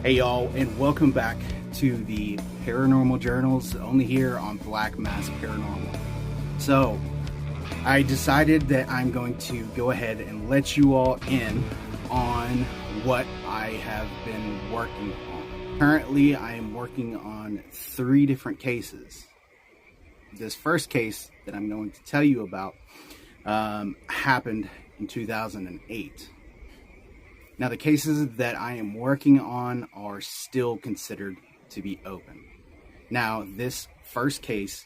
Hey y'all, and welcome back to the Paranormal Journals, only here on Black Mass Paranormal. So, I decided that I'm going to go ahead and let you all in on what I have been working on. Currently, I am working on 3 different cases. This first case that I'm going to tell you about happened in 2008. Now, the cases that I am working on are still considered to be open. Now, this first case,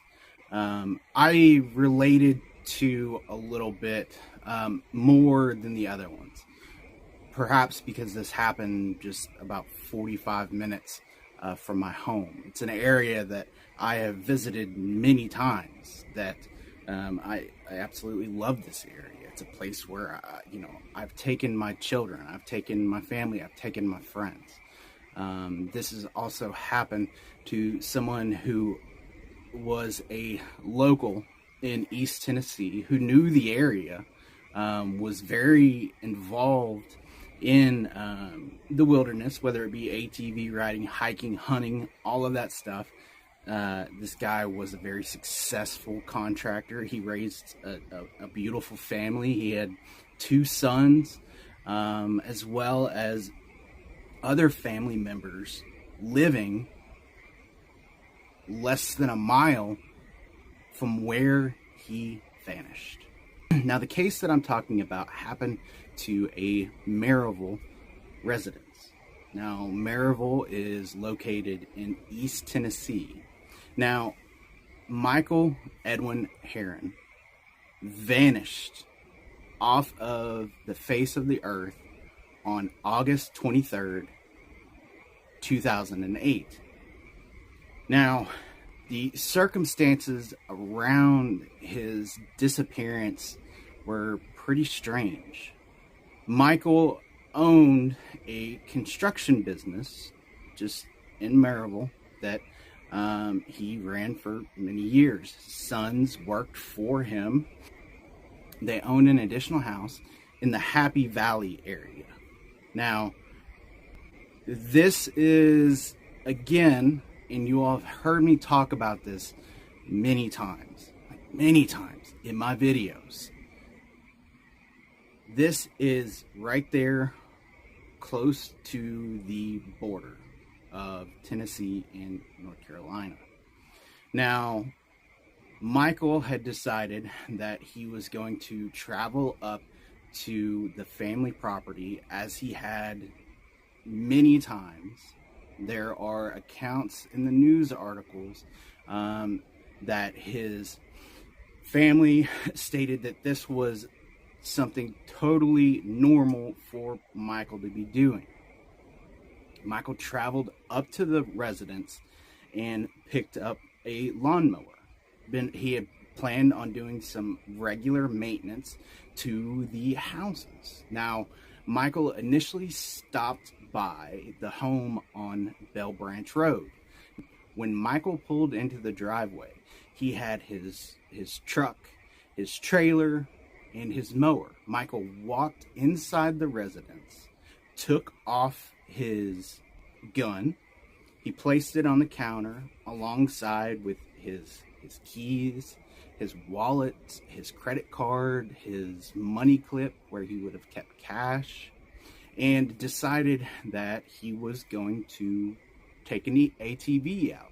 I related to a little bit more than the other ones. Perhaps because this happened just about 45 minutes from my home. It's an area that I have visited many times, that I absolutely love this area. It's a place where, I've taken my children, I've taken my family, I've taken my friends. This has also happened to someone who was a local in East Tennessee who knew the area, was very involved in the wilderness, whether it be ATV riding, hiking, hunting, all of that stuff. This guy was a very successful contractor. He raised a beautiful family. He had 2 sons, as well as other family members living less than a mile from where he vanished. Now, the case that I'm talking about happened to a Maryville residence. Now, Maryville is located in East Tennessee. Now, Michael Edwin Hearon vanished off of the face of the earth on August 23rd, 2008. Now, the circumstances around his disappearance were pretty strange. Michael owned a construction business just in Maryville that he ran for many years. His sons worked for him. They owned an additional house in the Happy Valley area. Now, this is, again, and you all have heard me talk about this many times in my videos. This is right there close to the border of Tennessee and North Carolina. Now, Michael had decided that he was going to travel up to the family property, as he had many times. There are accounts in the news articles that his family stated that this was something totally normal for Michael to be doing. Michael traveled up to the residence and picked up a lawnmower. He had planned on doing some regular maintenance to the houses. Now, Michael initially stopped by the home on Bell Branch Road. When Michael pulled into the driveway, he had his truck, his trailer, and his mower. Michael walked inside the residence, took off his gun. He placed it on the counter alongside with his keys, his wallet, his credit card, his money clip where he would have kept cash, and decided that he was going to take an ATV out.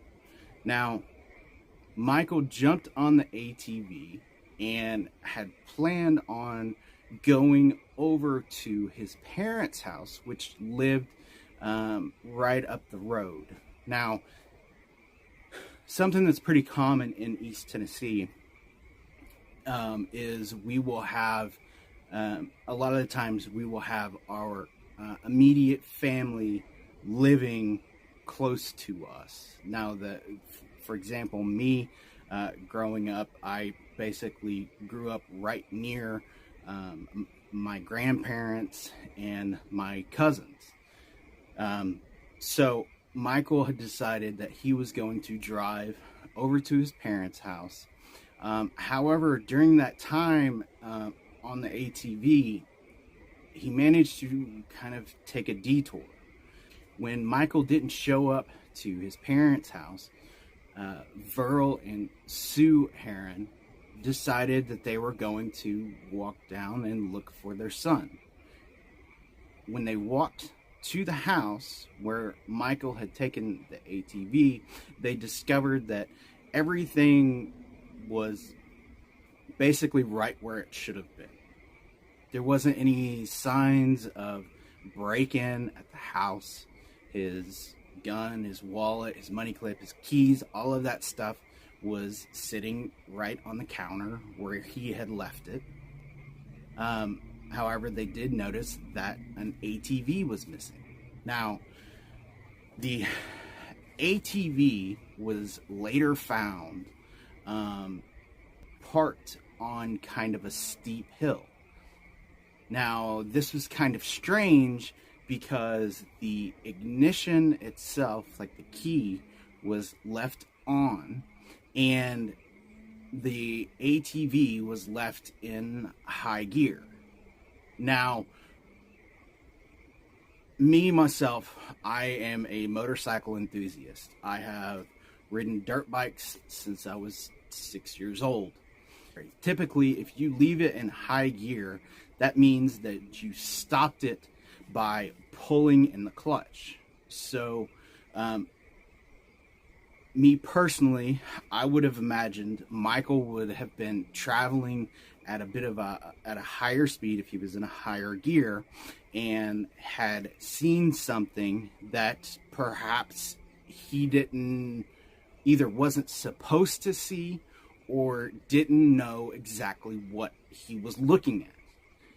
Now, Michael jumped on the ATV and had planned on going over to his parents' house, which lived right up the road. Now, something that's pretty common in East Tennessee is we will have, a lot of the times we will have our immediate family living close to us. Now, for example, me growing up, I basically grew up right near my grandparents and my cousins. So Michael had decided that he was going to drive over to his parents' house. However, during that time on the ATV, he managed to kind of take a detour. when Michael didn't show up to his parents' house, Verl and Sue Heron decided that they were going to walk down and look for their son. When they walked to the house where Michael had taken the ATV, they discovered that everything was basically right where it should have been. There wasn't any signs of break-in at the house. His gun, his wallet, his money clip, his keys, all of that stuff was sitting right on the counter where he had left it. However, they did notice that an ATV was missing. Now, the ATV was later found parked on kind of a steep hill. Now, this was kind of strange because the ignition itself, like the key, was left on, and the ATV was left in high gear. Now, myself, I am a motorcycle enthusiast. I have ridden dirt bikes since I was 6 years old. Typically, if you leave it in high gear, that means that you stopped it by pulling in the clutch. So, me personally, I would have imagined Michael would have been traveling at a higher speed if he was in a higher gear, and had seen something that perhaps he either wasn't supposed to see or didn't know exactly what he was looking at.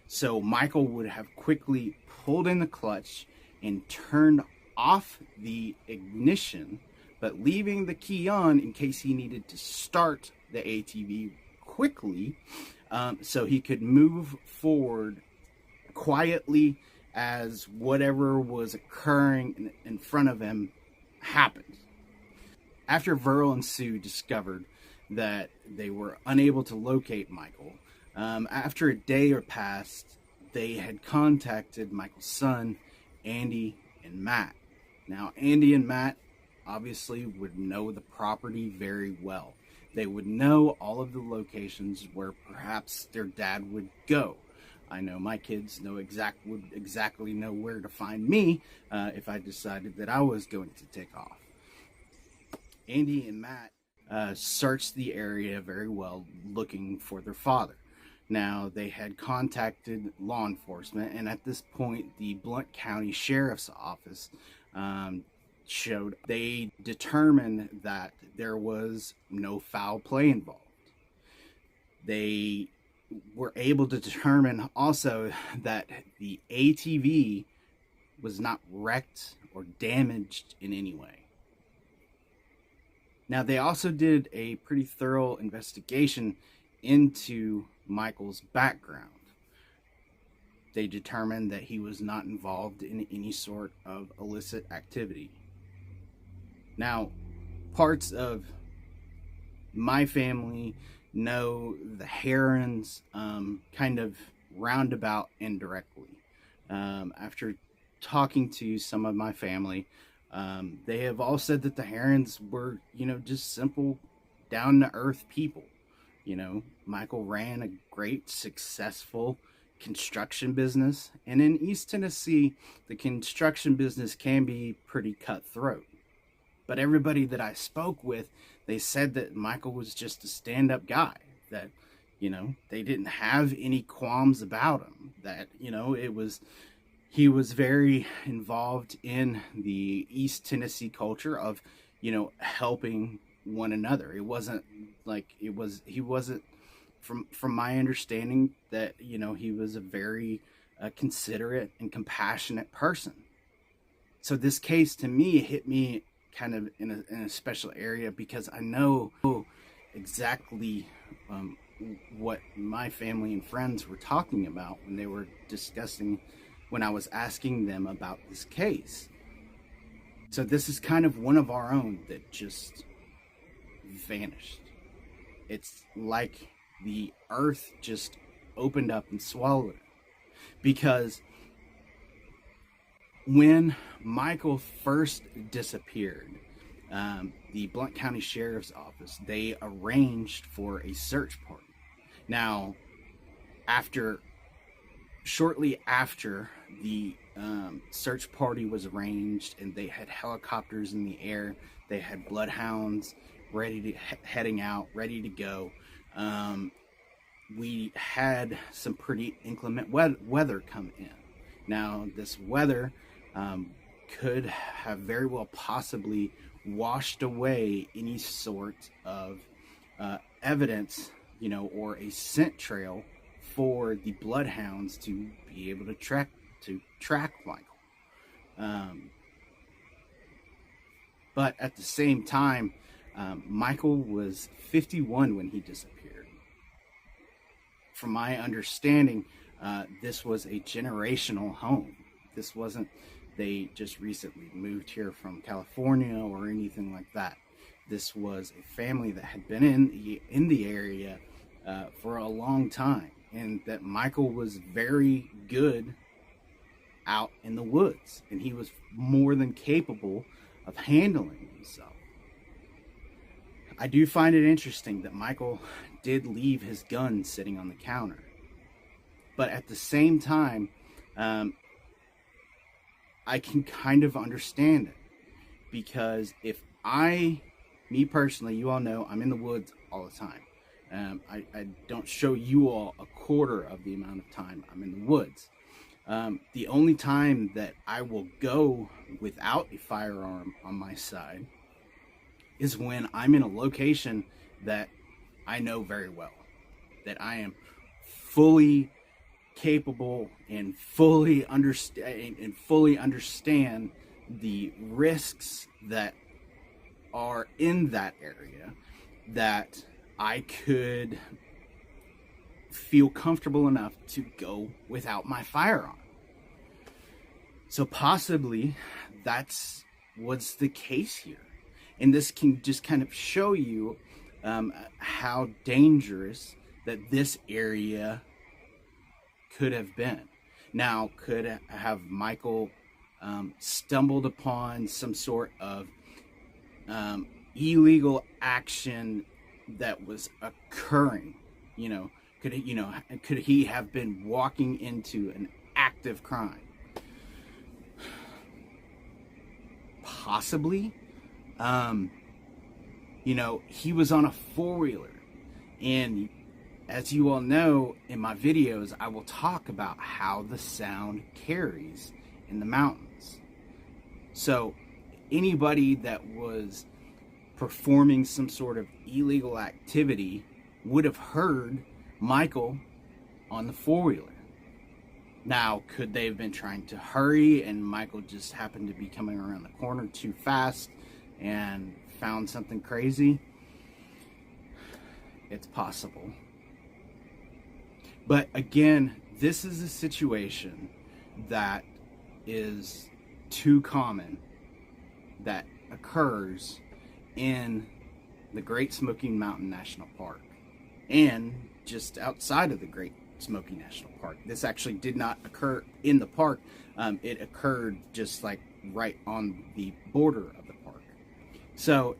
So Michael would have quickly pulled in the clutch and turned off the ignition, but leaving the key on in case he needed to start the ATV quickly, so he could move forward quietly as whatever was occurring in front of him happened. After Verl and Sue discovered that they were unable to locate Michael, after a day or passed, they had contacted Michael's son, Andy and Matt. Now, Andy and Matt obviously would know the property very well. They would know all of the locations where perhaps their dad would go. I know my kids would exactly know where to find me if I decided that I was going to take off. Andy and Matt searched the area very well, looking for their father. Now, they had contacted law enforcement, and at this point, the Blount County Sheriff's Office showed. They determined that there was no foul play involved. They were able to determine also that the ATV was not wrecked or damaged in any way. Now, they also did a pretty thorough investigation into Michael's background. They determined that he was not involved in any sort of illicit activity. Now, parts of my family know the Herons kind of roundabout indirectly. After talking to some of my family, they have all said that the Herons were, just simple, down-to-earth people. Michael ran a great, successful construction business, and in East Tennessee, the construction business can be pretty cutthroat. But everybody that I spoke with, they said that Michael was just a stand-up guy, that, they didn't have any qualms about him, that, he was very involved in the East Tennessee culture of, helping one another. It wasn't like he wasn't, from my understanding, that, he was a very considerate and compassionate person. So this case, to me, hit me kind of in a special area, because I know exactly what my family and friends were talking about when they were discussing, when I was asking them about this case. So this is kind of one of our own that just vanished. It's like the earth just opened up and swallowed it. Because when Michael first disappeared, the Blount County Sheriff's Office, they arranged for a search party. Now, shortly after the search party was arranged, and they had helicopters in the air, they had bloodhounds heading out, ready to go. We had some pretty inclement weather come in. Now, this weather could have very well possibly washed away any sort of evidence, or a scent trail for the bloodhounds to be able to track Michael. But at the same time, Michael was 51 when he disappeared. From my understanding, this was a generational home. This wasn't, they just recently moved here from California or anything like that. This was a family that had been in the area for a long time, and that Michael was very good out in the woods, and he was more than capable of handling himself. I do find it interesting that Michael did leave his gun sitting on the counter, but at the same time, I can kind of understand it, because if me personally, you all know I'm in the woods all the time. I don't show you all a quarter of the amount of time I'm in the woods. The only time that I will go without a firearm on my side is when I'm in a location that I know very well, that I am fully capable and fully understand the risks that are in that area, that I could feel comfortable enough to go without my firearm. So possibly that's what's the case here. And this can just kind of show you how dangerous that this area could have been. Now, could have Michael stumbled upon some sort of illegal action that was occurring? Could he have been walking into an active crime? Possibly. He was on a four-wheeler, and as you all know, in my videos, I will talk about how the sound carries in the mountains. So anybody that was performing some sort of illegal activity would have heard Michael on the four-wheeler. Now, could they have been trying to hurry and Michael just happened to be coming around the corner too fast and found something crazy? It's possible. But again, this is a situation that is too common that occurs in the Great Smoky Mountain National Park and just outside of the Great Smoky National Park. This actually did not occur in the park. It occurred just like right on the border of the park. So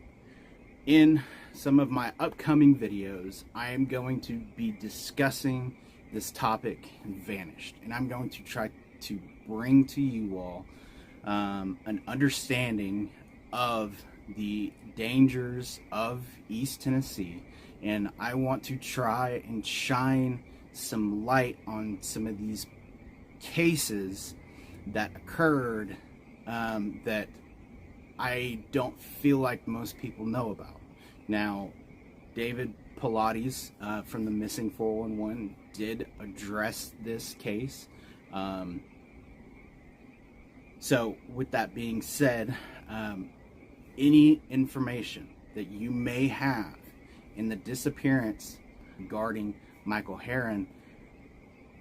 in some of my upcoming videos, I am going to be discussing this topic, Vanished, and I'm going to try to bring to you all an understanding of the dangers of East Tennessee, and I want to try and shine some light on some of these cases that occurred that I don't feel like most people know about. Now, David Pilates from the Missing 411 did address this case. So with that being said, any information that you may have in the disappearance regarding Michael Hearon,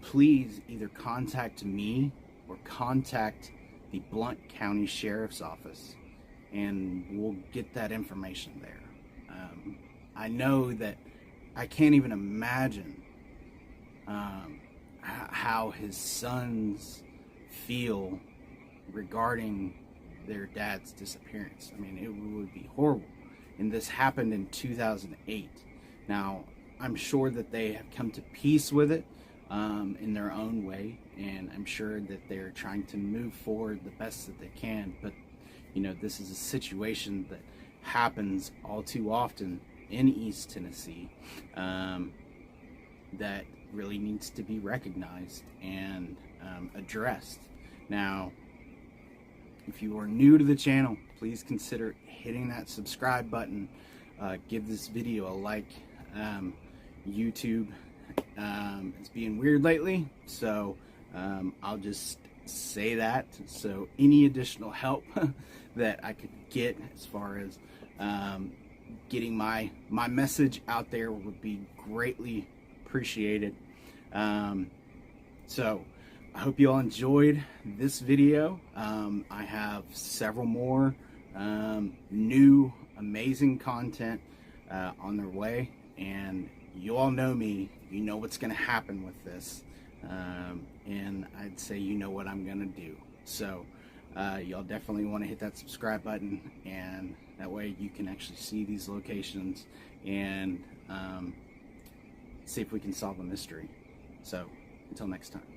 please either contact me or contact the Blount County Sheriff's Office, and we'll get that information there. I know that I can't even imagine how his sons feel regarding their dad's disappearance. I mean, it would be horrible. And this happened in 2008. Now, I'm sure that they have come to peace with it in their own way, and I'm sure that they're trying to move forward the best that they can. But, you know, this is a situation that happens all too often in East Tennessee that really needs to be recognized and addressed. Now, if you are new to the channel, please consider hitting that subscribe button. Give this video a like. YouTube is being weird lately, so I'll just say that. So any additional help that I could get as far as getting my message out there would be greatly appreciated. So I hope you all enjoyed this video. I have several more new amazing content on their way, and you all know me, you know what's going to happen with this, and I'd say you know what I'm going to do. So y'all definitely want to hit that subscribe button, and that way you can actually see these locations and see if we can solve a mystery. So until next time.